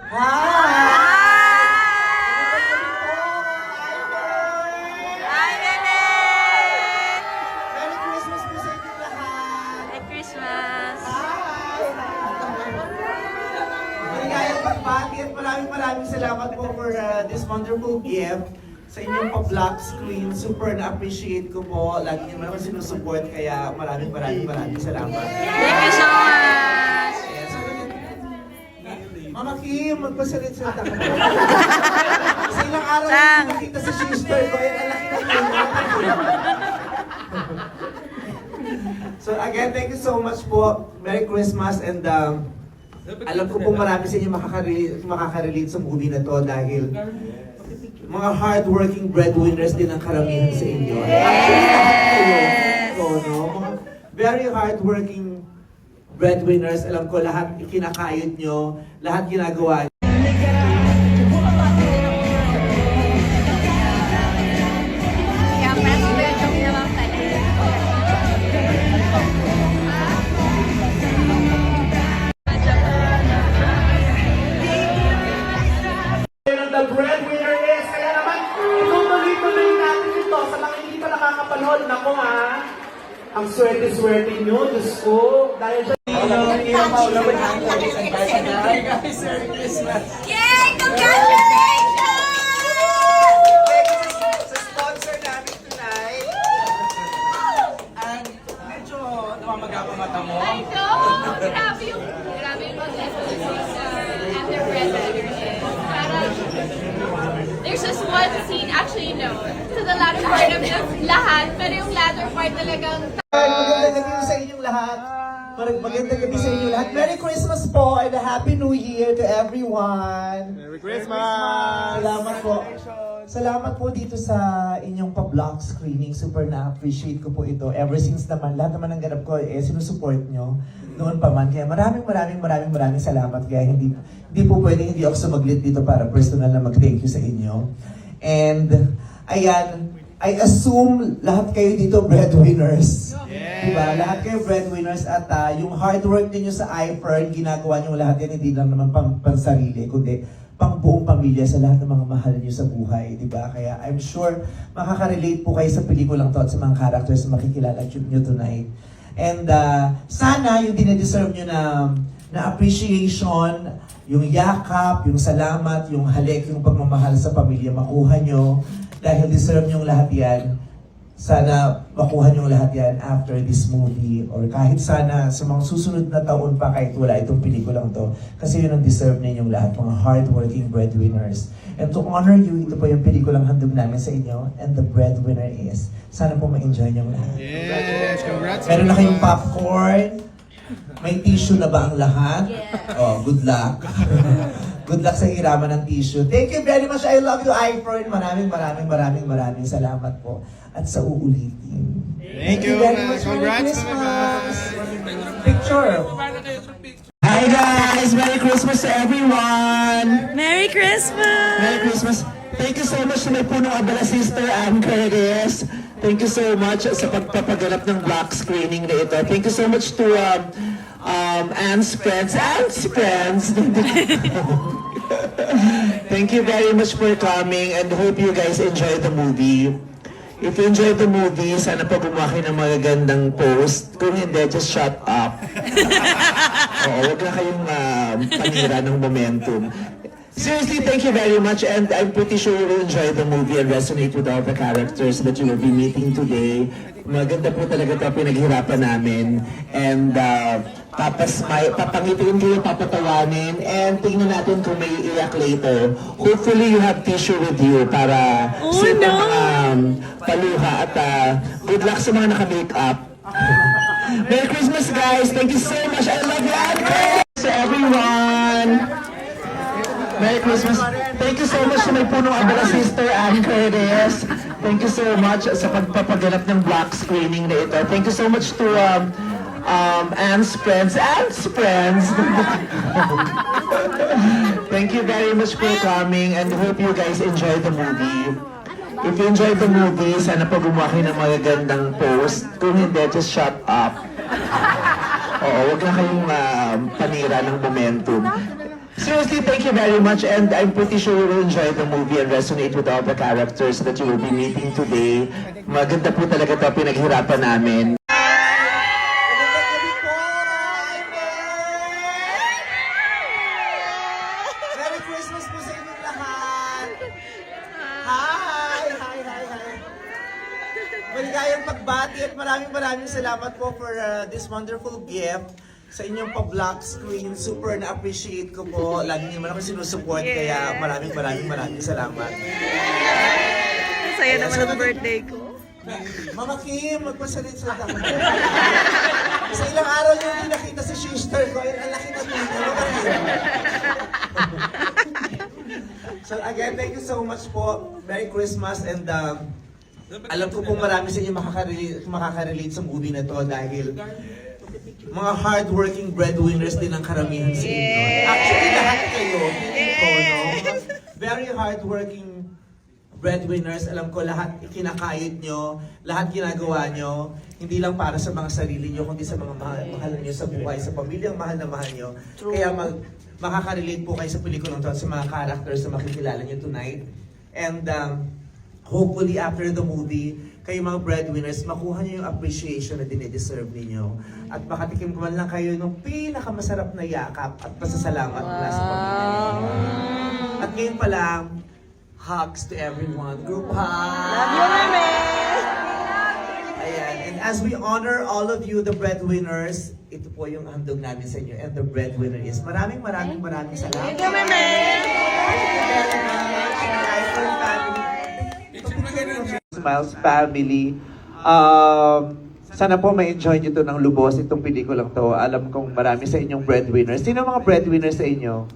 Hi! Hi, Bebe! Merry Christmas po sa inyong lahat! Merry Christmas! Maligayang pagbati at maraming salamat po for this wonderful gift sa inyong pa-black screen. Super na-appreciate ko po. Lagi niyo naman sinusuport kaya maraming salamat. Thank you so much! Yes. Mama Kim, magpasalit-salita ka po. Sa ilang araw Sang. na nakita sa sister ko, yan ang laki ng So again, thank you so much po. Merry Christmas and alam ko po marami sa inyo makaka-relate sa movie na to dahil mga hard-working breadwinners din ang karamihan sa inyo. Actually, lahat kayo. So, no? Mga very hard-working breadwinners. Alam ko lahat ikinakayod nyo, lahat ginagawa nyo. Kaya president yung nalang tayo. The breadwinner is, kaya naman, tuloy-tuloy natin ito sa mga hindi pa nakakapanood. Naku ha, ang swerte-swerte nyo, Diyos ko. Dahil sa Hi guys, Merry Christmas! Yay! Congratulations! Sa sponsor namin tonight. And medyo namamaga pa mata mo. I know! Grabe yung mag-episode sa After Breadwinner is. Parang, there's just one scene, actually no, to the latter part of the lahat, pero yung latter part talagang Magandang gabi sa inyong lahat. Magandang gabi sa inyong lahat. Merry Christmas po and a Happy New Year to everyone. Merry Christmas! Salamat po. Salamat po dito sa inyong pa-block screening. Super na-appreciate ko po ito. Ever since naman, lahat naman ng ganap ko, sinusupport nyo. Noon pa man. Kaya maraming salamat. Kaya hindi po pwedeng hindi ako sumaglit dito para personal na mag-thank you sa inyo. And, ayan, I assume lahat kayo dito breadwinners. Diba? Lahat kayo breadwinners at yung hard work niyo sa iFern, ginagawa niyo lahat yan, hindi lang naman pang sarili, kundi pang buong pamilya sa lahat ng mga mahal niyo sa buhay, di ba? Kaya I'm sure makaka-relate po kayo sa pelikulang to at sa mga characters na makikilala niyo tonight. And sana yung dine-deserve niyo na appreciation, yung yakap, yung salamat, yung halik, yung pagmamahal sa pamilya, makuha niyo dahil deserve niyo lahat yan. Sana makuha niyo lahat yan after this movie or kahit sana sa mga susunod na taon pa kahit wala itong pelikulang to. Kasi yun ang deserve ninyong lahat, mga hardworking breadwinners. And to honor you, ito po yung pelikulang handog namin sa inyo and the breadwinner is, sana po ma-enjoy niyo lahat. Yes! Congrats! Meron na kayong popcorn? May tissue na ba ang lahat? Oh, good luck. Good luck sa hiraman ng tissue. Thank you very much. I love you, iFern. Maraming salamat po. At sa uulitin. Thank you, very man. much. Merry Congrats, Christmas. bye-bye. Picture. Hi guys! Merry Christmas to everyone! Merry Christmas! Merry Christmas! Thank you so much to my punong abala sister, Ann Curtis. Thank you so much sa pagpapaganap ng black screening na ito. Thank you so much to Ann's friends. Thank you very much for coming and hope you guys enjoy the movie. If you enjoy the movie, sana pa bumaki ng magagandang post. Kung hindi, just shut up. Oo, wag na kayong panira ng momentum. Seriously, thank you very much and I'm pretty sure you will enjoy the movie and resonate with all the characters that you will be meeting today. Maganda po talaga ito pinaghirapan namin. And tapos papangitin kayo, papatawanin, and tingnan natin kung may iyak later. Hopefully you have tissue with you para save ang mga paluha at good luck sa mga naka-makeup. Merry Christmas guys! Thank you so much! I love you! To everyone! Merry Christmas! Thank you so much to my punong abala sister, Ann Curtis. Thank you so much sa pagpapaganap ng black screening na ito. Thank you so much to Ann's friends. Thank you very much for coming and hope you guys enjoy the movie. If you enjoy the movie, sana pa bumaki ng magagandang post. Kung hindi, just shut up. Oo, wag na kayong panira ng momentum. Seriously, thank you very much, and I'm pretty sure you will enjoy the movie and resonate with all the characters that you will be meeting today. Maganda po talaga ito pinaghirapan namin. Merry Christmas po sa inyong lahat! Hi! Maligayang pagbati at maraming salamat po for this wonderful gift sa inyong pa-black screen. Super na-appreciate ko po. Lagi niyo naman ako sinusupport, kaya maraming salamat. Saya naman ang birthday ko. Mama Kim, magpasalit-salit ako. Sa ilang araw niyo hindi nakita si sister ko. Ayun, ang laki na niya. Mama Kim. So again, thank you so much po. Merry Christmas, and alam ko po marami sa inyo makaka-relate sa movie na to dahil mga hardworking breadwinners din ang karamihan sa inyo. Actually, lahat kayo, feeling ko, no? Very hardworking breadwinners. Alam ko lahat kinakayod nyo, lahat ginagawa nyo, hindi lang para sa mga sarili nyo, kundi sa mga mahal nyo sa buhay, sa pamilyang mahal na mahal nyo. Kaya makaka-relate po kayo sa pelikulang to, sa mga characters na makikilala nyo tonight. And hopefully after the movie, kayo mga breadwinners, makuha niyo yung appreciation na dinideserve ninyo. At makatikim ko man lang kayo ng pinakamasarap na yakap at pasasalamat mula sa pamilya ninyo. At ngayon pa lang, hugs to everyone. Group hug! Love you, Meme! Ayan. And as we honor all of you, the breadwinners, ito po yung handog namin sa inyo. And the breadwinner is maraming salamat. Thank you, Meme! Smiles family. Sana po ma-enjoy nyo to ng lubos itong pelikulang to. Alam kong marami sa inyong breadwinners. Sino mga breadwinners sa inyo?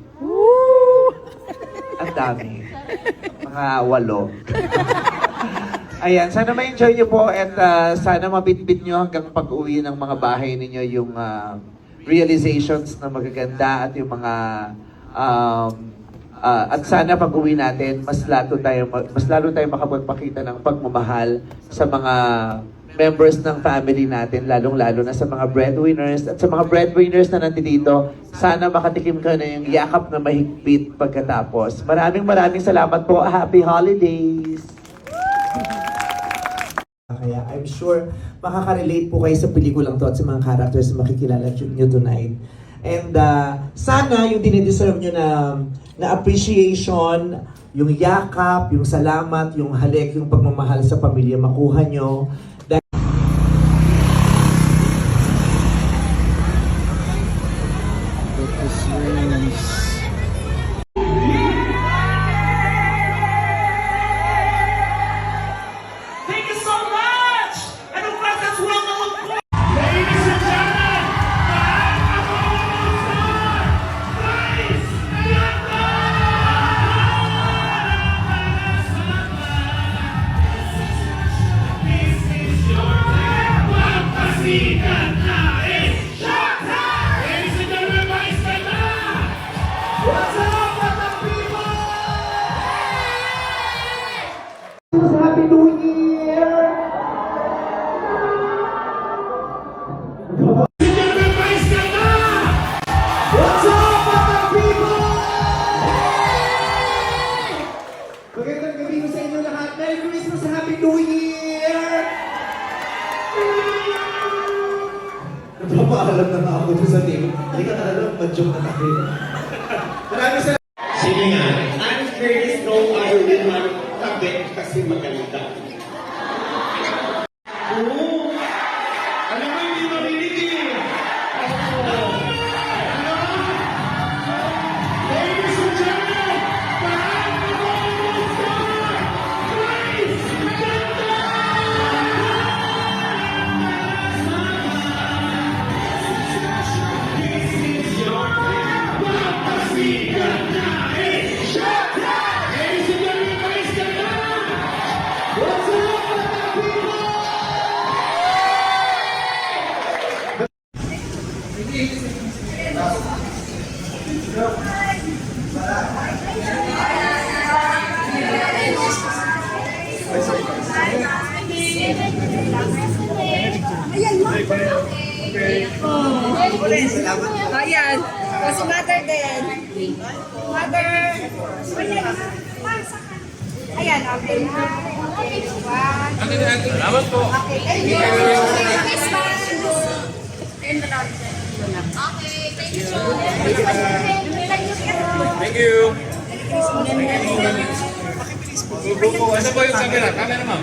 Ang dami. Mga 8. Ayan, sana ma-enjoy nyo po at sana mabitbit nyo hanggang pag-uwi ng mga bahay ninyo yung realizations na magaganda at yung mga at sana pag-uwi natin, mas lalo tayo makapagpakita ng pagmamahal sa mga members ng family natin, lalong-lalo na sa mga breadwinners. At sa mga breadwinners na nandito, sana makatikim ka na yung yakap na mahigpit pagkatapos. Maraming salamat po. Happy holidays! Kaya I'm sure makaka-relate po kayo sa pelikulang to at sa mga characters na makikilala nyo tonight. And sana yung dinideserve nyo na appreciation, yung yakap, yung salamat, yung halik, yung pagmamahal sa pamilya, makuha nyo. Thank you so much! And of course, let's welcome ladies and gentlemen, Bryce Bianco! This is your time! Magpasikat na! It's showtime! Ladies and gentlemen, Bryce Bianco! What's up, mga people? Happy New Year! What's up, mga people? Magandang gabi ko sa inyo lahat. Merry Christmas and Happy New Year! Napapaalam na nga ako dun sa team. Hindi ka talaga mag-joke na tayo. Maraming salamat. Sige nga, I'm very strong ayaw din magkabit kasi maganda. Oo! Alam mo, hindi marinig eh! Ladies and gentlemen, parang mag-almost star! Bryce Bianco! This is your time! Magpasikat na! It's showtime! Ladies and gentlemen, Bryce Bianco! What's up, mga people? Ayan. Kasi mother din. Mother. Ayan, okay na. Okay, one. Salamat po. Okay, thank you. Next one. Okay, thank you so Thank you. Buko, ano po yung camera? Camera, ma'am.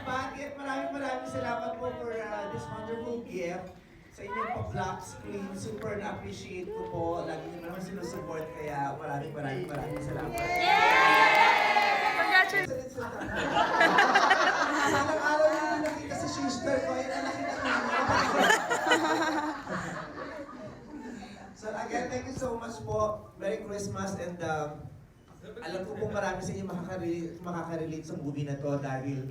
Bakit? Maraming salamat po for this wonderful gift sa inyong pa-black screen. Super na-appreciate ko po. Lagi niyo naman sinusupport kaya maraming salamat. Congratulations! Sanang araw yung nakita sa sister ko. Ayun ang nakita ko. So again, thank you so much po. Merry Christmas and alam ko po marami sa inyo makaka-relate sa movie na to dahil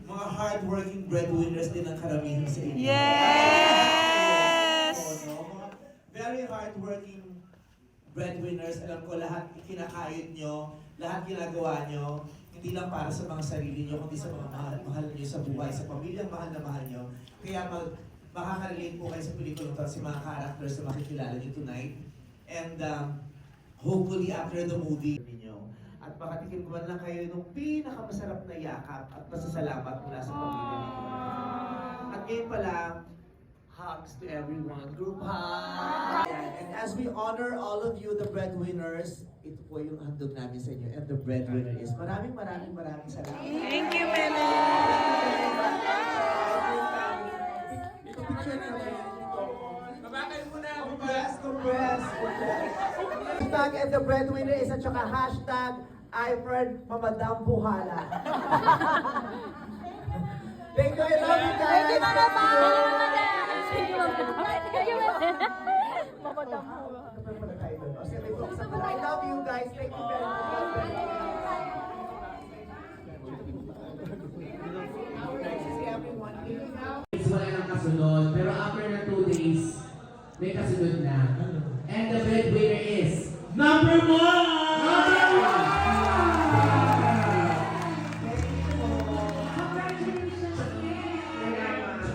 mga hard-working breadwinners din ang karamihan sa inyo. Yes! Oo, no? Mga very hard-working breadwinners. Alam ko lahat kinakayod nyo, lahat ginagawa nyo, hindi lang para sa mga sarili nyo, kundi sa mga mahal nyo sa buhay, sa pamilyang mahal na mahal nyo. Kaya makaka-relate po kayo sa pelikulang to, sa mga characters na makikilala nyo tonight. And hopefully after the movie ninyo, at makatikim man lang kayo ng pinakamasarap na yakap at pasasalamat mula sa pamilya ninyo. At ngayon pala, hugs to everyone. Group hug! And as we honor all of you, the breadwinners, ito po yung handog namin sa inyo. And the breadwinner is maraming salamat. Thank you, Meme. Compress. Hashtag and the breadwinner is at saka hashtag Ifred Mamadam Buhala. Thank you, I love you guys. Thank you, Mama Pa. Thank you, I love you guys. Thank you very much. Wala nang kasunod, pero after na 2 days, may kasunod na. And the breadwinner is number 1!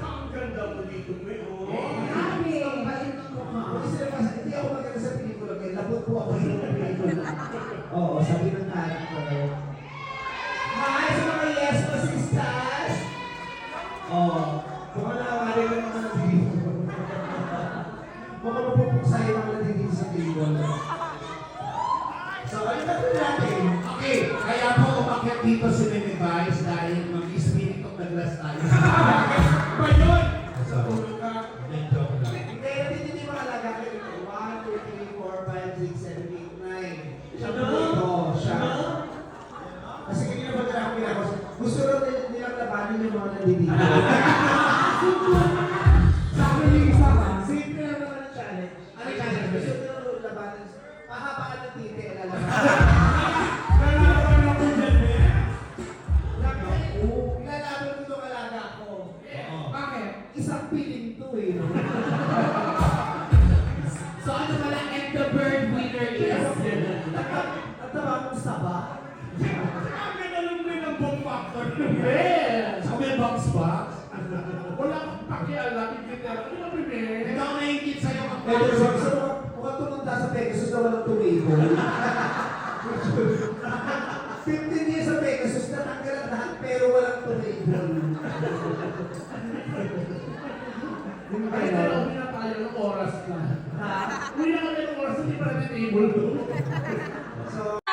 Ang ganda mo dito, May. Hindi ako maganda sa pelikula. May labot po ako sa pelikula. Oo, sabi ng character. Hi sa mga yes mo, sisters! Oo. Baka nakakali ka naman ng pelikula. Baka mapupuksahin ang natin dito sa pelikula. So, ano na po natin? Okay, kaya po umakyat dito si Meme Vice dahil mag-spirit of the glass tayo. Ba yun? Sa tulog ka, medyo ko lang. Hindi mahalaga kayo. 1, 2, 3, 4, 5, 6, 7, 8, 9. Siya po ito. Siya. Kasi kanina ba na ako pinakos? Gusto rin nilang labanin yung mga nandito. Sabi niyo isa ka? Simple lang naman ang challenge. Ano yung challenge? Gusto nyo labanan. Mahapaan ng titi. Lalabanan. Nalaban ako dyan, eh. Ilalaban ko itong alaga ko. Bakit? Isang piling to eh. So ano pala, and the breadwinner is? At taba mong saba. Ang ganalong rin ang bomb factor. Yes! Sa may box ba? Wala akong pakialam. Hindi na. Ano ba, Meme? Ikaw ang nahingit sa'yo ang Pero sa mukhang tumanda sa Pegasus na walang tumigol. 15 years sa Pegasus, natanggal ang lahat pero walang tumigol. Hindi Ay, kaya. pero pinatayo ng oras na. Hindi na kami ng oras, hindi pa natin able to. So,